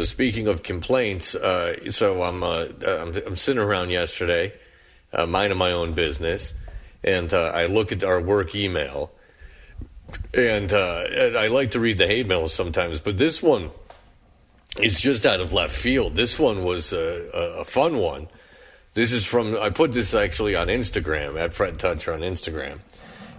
speaking of complaints, so I'm sitting around yesterday, minding my own business, and I look at our work email, and I like to read the hate mail sometimes, but this one is just out of left field. This one was a fun one. This is from, I put this actually on Instagram, at Fred Toucher on Instagram,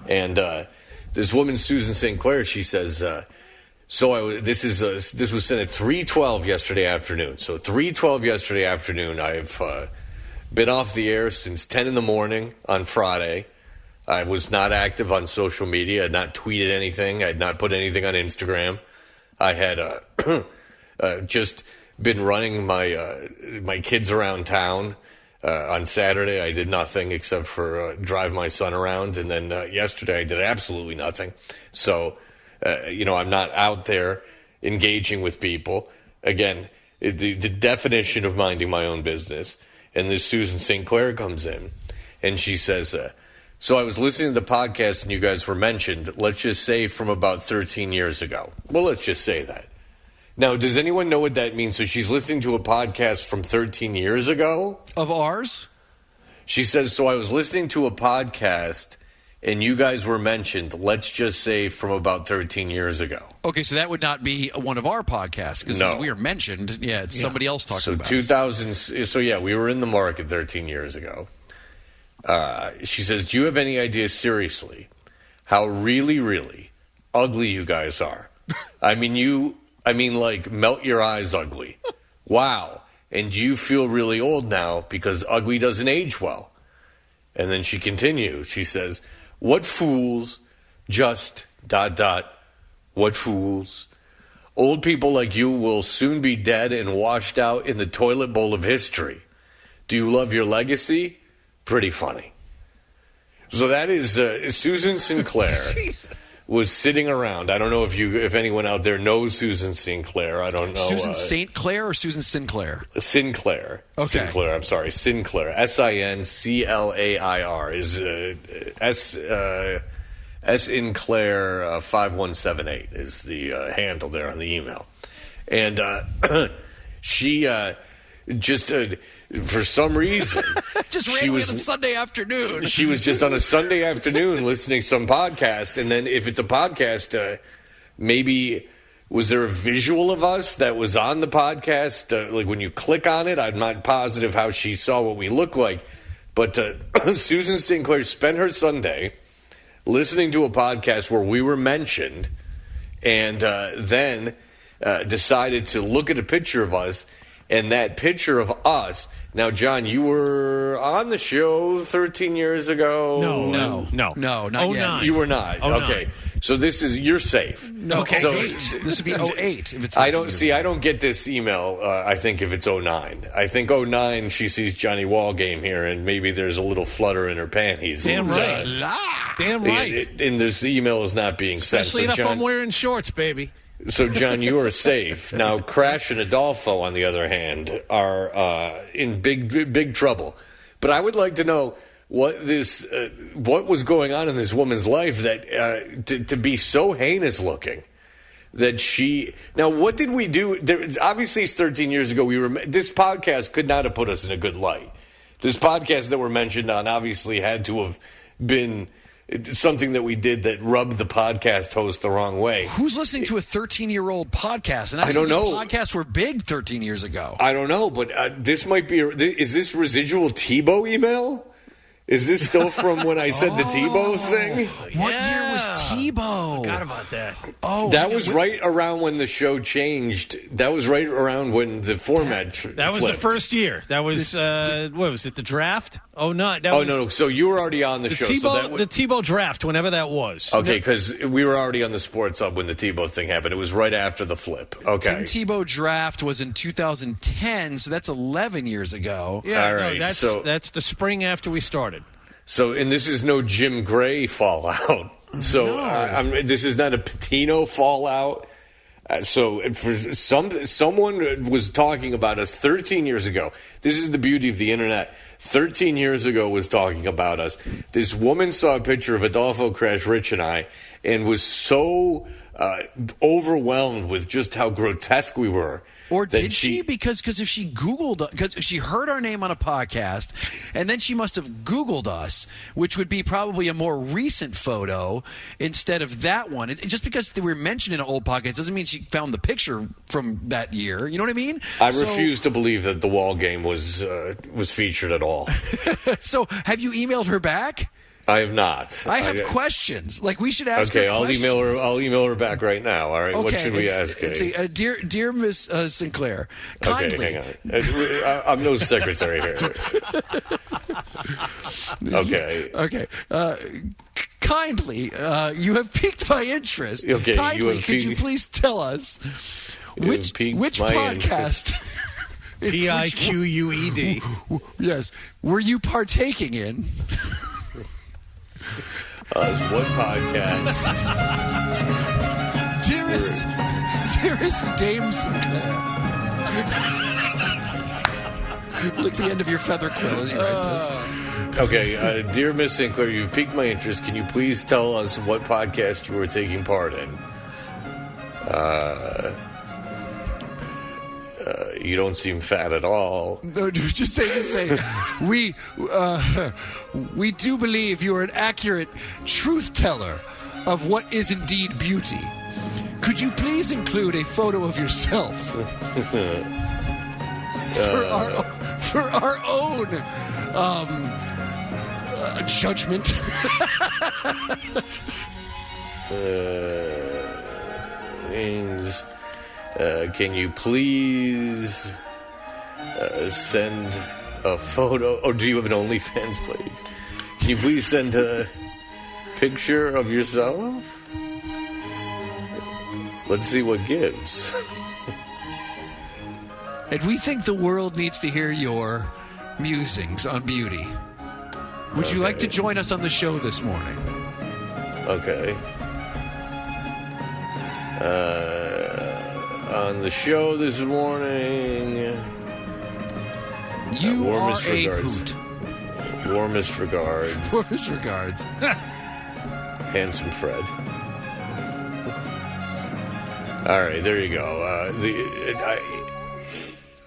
and this woman, Susan St. Clair, she says, this was sent at 3:12 yesterday afternoon. So 3:12 yesterday afternoon, I've been off the air since 10 in the morning on Friday. I was not active on social media. I had not tweeted anything. I had not put anything on Instagram. I had just been running my kids around town. On Saturday, I did nothing except for drive my son around. And then yesterday, I did absolutely nothing. So, I'm not out there engaging with people. Again, the definition of minding my own business. And this Susan St. Clair comes in, and she says, so I was listening to the podcast, and you guys were mentioned, let's just say from about 13 years ago. Well, let's just say that. Now, does anyone know what that means? So she's listening to a podcast from 13 years ago? Of ours? She says, so I was listening to a podcast, and you guys were mentioned, let's just say from about 13 years ago. Okay, so that would not be one of our podcasts, because no. we are mentioned. Yeah, it's somebody else talking about 2000. So, we were in the market 13 years ago. She says, do you have any idea, seriously, how really, really ugly you guys are? I mean, like, melt your eyes ugly. Wow. And do you feel really old now because ugly doesn't age well? And then she continues. She says, what fools, just ... what fools. Old people like you will soon be dead and washed out in the toilet bowl of history. Do you love your legacy? Pretty funny. So that is Susan Sinclair. Was sitting around. I don't know if anyone out there knows Susan Sinclair. I don't know. Susan St. Clair or Susan Sinclair? Sinclair. Okay. Sinclair. I'm sorry. Sinclair. Sinclair is S in Claire 5178 is the handle there on the email, and she just. For some reason, just randomly on a Sunday afternoon. She was just on a Sunday afternoon listening to some podcast, and then if it's a podcast, maybe was there a visual of us that was on the podcast? Like when you click on it, I'm not positive how she saw what we look like, but Susan Sinclair spent her Sunday listening to a podcast where we were mentioned, and then decided to look at a picture of us, and that picture of us. Now, John, you were on the show 13 years ago. No, not yet. You were not. Okay, so you're safe. No, okay. So this would be 08. If it's I don't get this email. I think if it's 09. I think 09. She sees Johnny Wall game here, and maybe there's a little flutter in her panties. Damn right. Damn right. And this email is not being sent. Especially if I'm wearing shorts, baby. So, John, you are safe. Now, Crash and Adolfo, on the other hand, are in big trouble. But I would like to know what was going on in this woman's life that to be so heinous looking that she. Now, what did we do? Obviously, it's 13 years ago. This podcast could not have put us in a good light. This podcast that we're mentioned on obviously had to have been something that we did that rubbed the podcast host the wrong way. Who's listening to a 13-year-old podcast? And I don't know. Podcasts were big 13 years ago. I don't know, but this might be. Is this residual Tebow email? Is this still from when I said the Tebow thing? What year was Tebow? Forgot about that. That was right around when the show changed. That was right around when the format That was flipped. the first year. That was, what was it, the draft? No. So you were already on the show. The Tebow draft, whenever that was. Okay, because we were already on the Sports Hub when the Tebow thing happened. It was right after the flip. Okay. Tim Tebow draft was in 2010, so that's 11 years ago. Yeah, all right. That's the spring after we started. So, and this is no Jim Gray fallout. So, this is not a Patino fallout. So, for someone was talking about us 13 years ago. This is the beauty of the internet. 13 years ago was talking about us. This woman saw a picture of Adolfo, Crash, Rich, and I, and was so overwhelmed with just how grotesque we were. Or that did she? Because if she Googled, because she heard our name on a podcast, and then she must have Googled us, which would be probably a more recent photo instead of that one. Just because we were mentioned in an old podcast doesn't mean she found the picture from that year. You know what I mean? I refuse to believe that the wall game was featured at all. So have you emailed her back? I have not. I have questions. Like, we should ask Okay, her I'll questions. email her back right now. All right, Okay, what should we ask? Dear Miss Sinclair, Okay, kindly. hang on. I'm no secretary here. Okay. Okay. Kindly, you have piqued my interest. Okay, kindly, could you please tell us which piqued my podcast? PIQUED. Yes, were you partaking in? What podcast? Dearest Dame Sinclair. Look the end of your feather quill as you write this. Okay, dear Miss Sinclair, you've piqued my interest. Can you please tell us what podcast you were taking part in? You don't seem fat at all. No, just say. We do believe you are an accurate truth teller of what is indeed beauty. Could you please include a photo of yourself for our own judgment? Things. Can you please send a photo? Or do you have an OnlyFans page? Can you please send a picture of yourself? Let's see what gives. And we think the world needs to hear your musings on beauty. Would you like to join us on the show this morning? Okay. On the show this morning, You are warmest a regards. hoot. Warmest regards, Warmest regards. Handsome Fred. All right, there you go.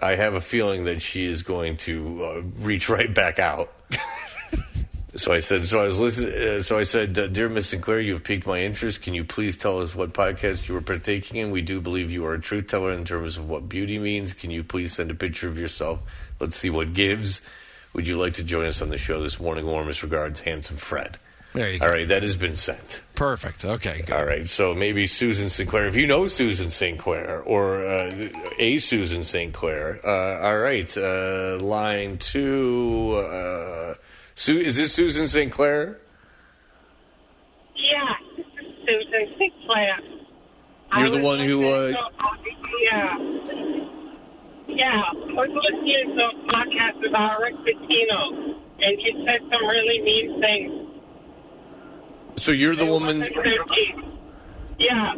I have a feeling that she is going to reach right back out. So I said, dear Miss Sinclair, you have piqued my interest. Can you please tell us what podcast you were partaking in? We do believe you are a truth teller in terms of what beauty means. Can you please send a picture of yourself? Let's see what gives. Would you like to join us on the show this morning? Warmest regards, Handsome Fred. There you go. All right, that has been sent. Perfect. Okay, good. All right, so maybe Susan Sinclair. If you know Susan Sinclair or a Susan Sinclair, all right, line 2. Is this Susan Sinclair? Yeah, this is Susan Sinclair. You're the one who... Yeah, I was listening to a podcast about Rick Pitino, and he said some really mean things. So you're the woman... Yeah.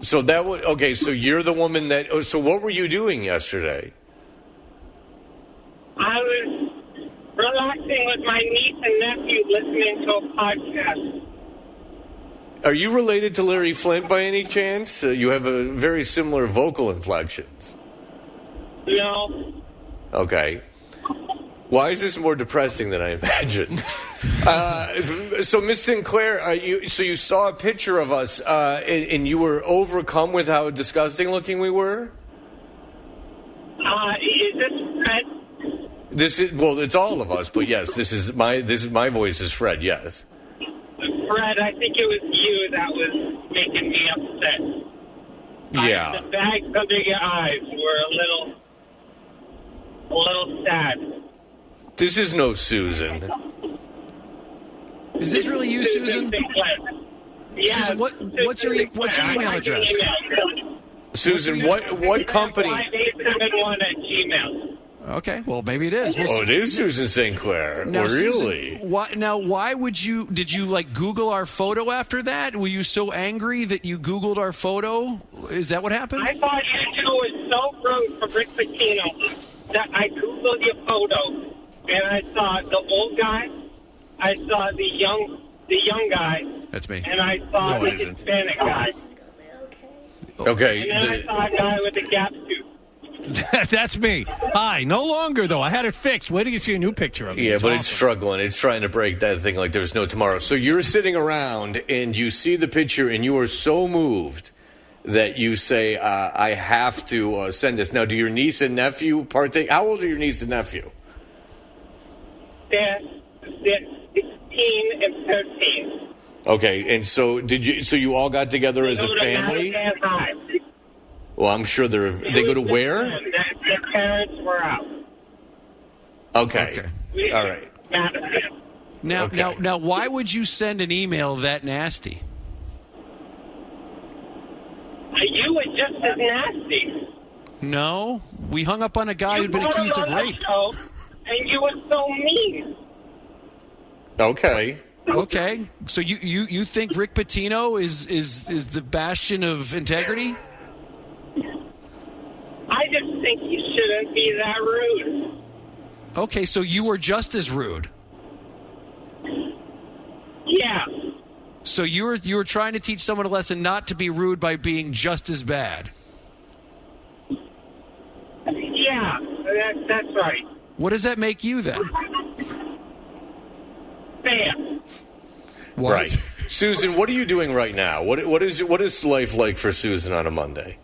So that was... Okay, so you're the woman that... Oh, so what were you doing yesterday? I was relaxing with my niece and nephew listening to a podcast. Are you related to Larry Flint by any chance? You have a very similar vocal inflections. No. Okay. Why is this more depressing than I imagined? So, Miss Sinclair, you saw a picture of us, and you were overcome with how disgusting looking we were? Is this Fred? It's all of us, but yes, this is my voice is Fred. Yes. Fred, I think it was you that was making me upset. Yeah. The bags under your eyes were a little sad. This is no Susan. Is this really you, Susan? Yeah. Susan, what's your email address? Susan, what company? 5871@gmail. Okay, well, maybe it is. Oh, it is Susan Sinclair. Now, Really? Susan, why did you like Google our photo after that? Were you so angry that you Googled our photo? Is that what happened? I thought you two was so rude for Rick Pitino that I Googled your photo and I saw the old guy, I saw the young guy, That's me. and I saw No, it the isn't. Hispanic guy. Okay. And then I saw a guy with a Gap suit. That's me. Hi. No longer, though. I had it fixed. Wait till you see a new picture of me. Yeah, but it's awesome. struggling. It's trying to break that thing like there's no tomorrow. So you're sitting around and you see the picture and you are so moved that you say, I have to send this. Now, do your niece and nephew partake? How old are your niece and nephew? They're 16 and 13. Okay, and so so you all got together as a Go to family? Madison High. Well, I'm sure they go to where? Their parents were out. Okay. All right. Madison. Now, Okay. now, why would you send an email that nasty? You were just as nasty. No, we hung up on a guy who'd been You brought accused him of on the rape. show, and you were so mean. Okay. Okay, so you think Rick Pitino is the bastion of integrity? I just think you shouldn't be that rude. Okay, so you were just as rude. Yeah. So you were trying to teach someone a lesson not to be rude by being just as bad. Yeah, that's right. What does that make you then? Bam. What? Right. Susan, what are you doing right now? What is life like for Susan on a Monday?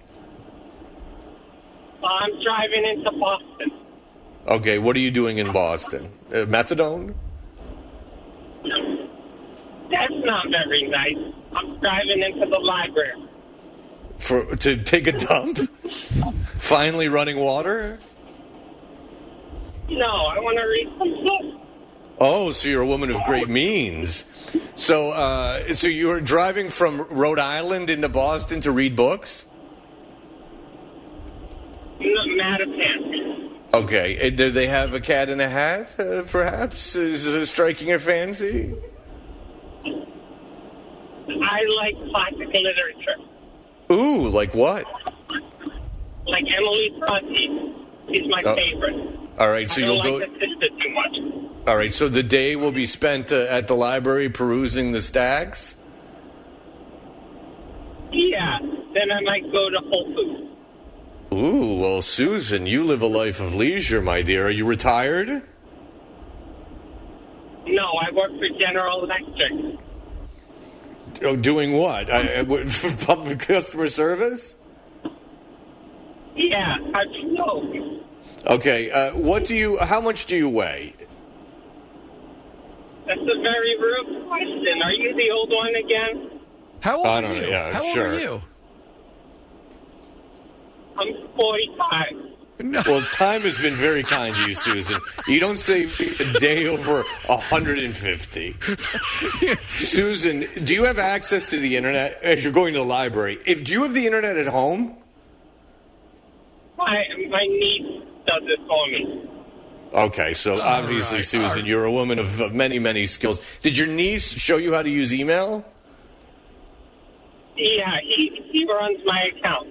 I'm driving into Boston. Okay, what are you doing in Boston? Methadone? That's not very nice. I'm driving into the library. To take a dump? Finally running water? No, I want to read some books. Oh, so you're a woman of great means. So you're driving from Rhode Island into Boston to read books? Madison. Okay. Do they have a cat in a hat, perhaps? Is it striking your fancy? I like classic literature. Ooh, like what? Like Emily Bronte is my favorite. All right, so I don't you'll go. like the sister too much. All right, so the day will be spent at the library perusing the stacks? Yeah, then I might go to Whole Foods. Ooh, well, Susan, you live a life of leisure, my dear. Are you retired? No, I work for General Electric. Oh, doing what? Public customer service? Yeah, how'd you know? Okay, how much do you weigh? That's a very rude question. Are you the old one again? How old I are don't you? know, yeah, How sure. old are you? I'm 45. No. Well, time has been very kind to you, Susan. You don't say a day over 150. Susan, do you have access to the internet if you're going to the library? Do you have the internet at home? My niece does it for me. Okay, so obviously, right, Susan, you're a woman of many, many skills. Did your niece show you how to use email? Yeah, he runs my account.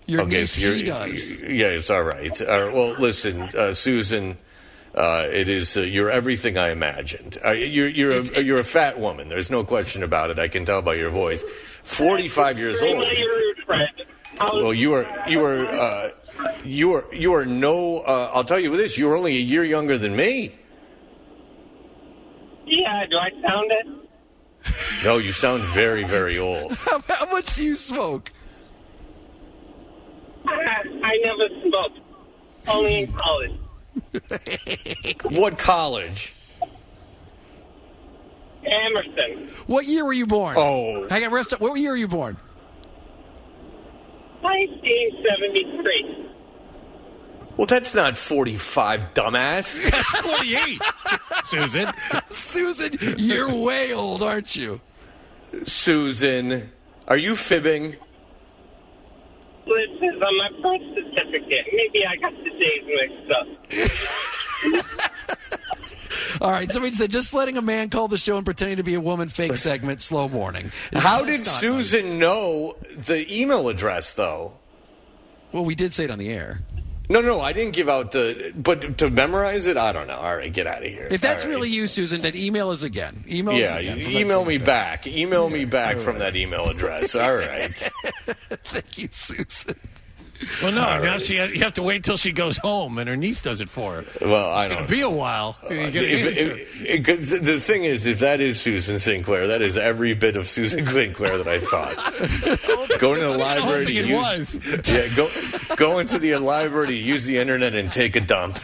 Your Okay, niece, so he does. Yeah, it's all right. Well, listen, Susan, it is you're everything I imagined. You're a fat woman. There's no question about it. I can tell by your voice. 45 years old. Really rude, Fred. Well, you are no. I'll tell you this. You're only a year younger than me. Yeah, do I sound it? No, you sound very, very old. How much do you smoke? I never smoked. Only in college. What college? Emerson. What year were you born? Oh. Hang on, rest up. What year were you born? 1973. Well, that's not 45, dumbass. That's 48, Susan. Susan, you're way old, aren't you? Susan, are you fibbing? Well, it says on my birth certificate. Maybe I got the days mixed up. All right, somebody said just letting a man call the show and pretending to be a woman fake segment, slow morning. How That's did not Susan know the email address, though? Well, we did say it on the air. No, I didn't give out but to memorize it, I don't know. All right, get out of here. If that's All right. really you, Susan, then email us again. Email us Yeah, again. from that email same me thing. back. Email me back from that email address. All right. Thank you, Susan. Well, no, All now right. you have to wait till she goes home and her niece does it for her. Well, I It's going don't to be a while. till you get an answer. The thing is, if that is Susan Sinclair, that is every bit of Susan Sinclair that I thought. Go to the library to think it use. was. Yeah, go into the library to use the internet and take a dump.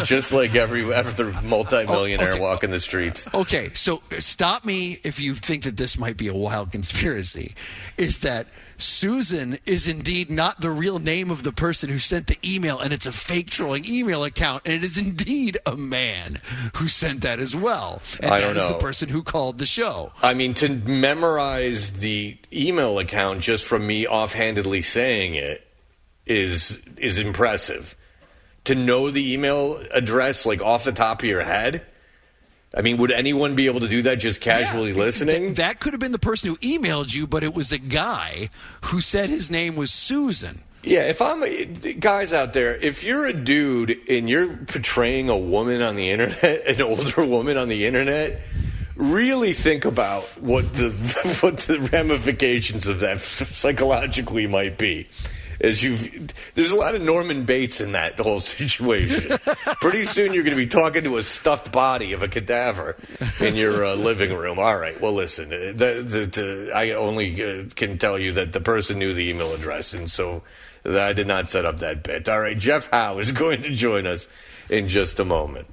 Just like every other multimillionaire walking the streets. Okay, so stop me if you think that this might be a wild conspiracy. Is that Susan is indeed not the real name of the person who sent the email, and it's a fake trolling email account, and it is indeed a man who sent that as well. And I don't that is know. the person who called the show. I mean, to memorize the email account just from me offhandedly saying it is impressive. To know the email address like off the top of your head, I mean, would anyone be able to do that just casually listening? That could have been the person who emailed you, but it was a guy who said his name was Susan. Yeah, if I'm guys out there, if you're a dude and you're portraying a woman on the internet, an older woman on the internet, really think about what the ramifications of that psychologically might be. There's a lot of Norman Bates in that whole situation. Pretty soon you're going to be talking to a stuffed body of a cadaver in your living room. All right, well, listen, I only can tell you that the person knew the email address, and so I did not set up that bit. All right, Jeff Howe is going to join us in just a moment.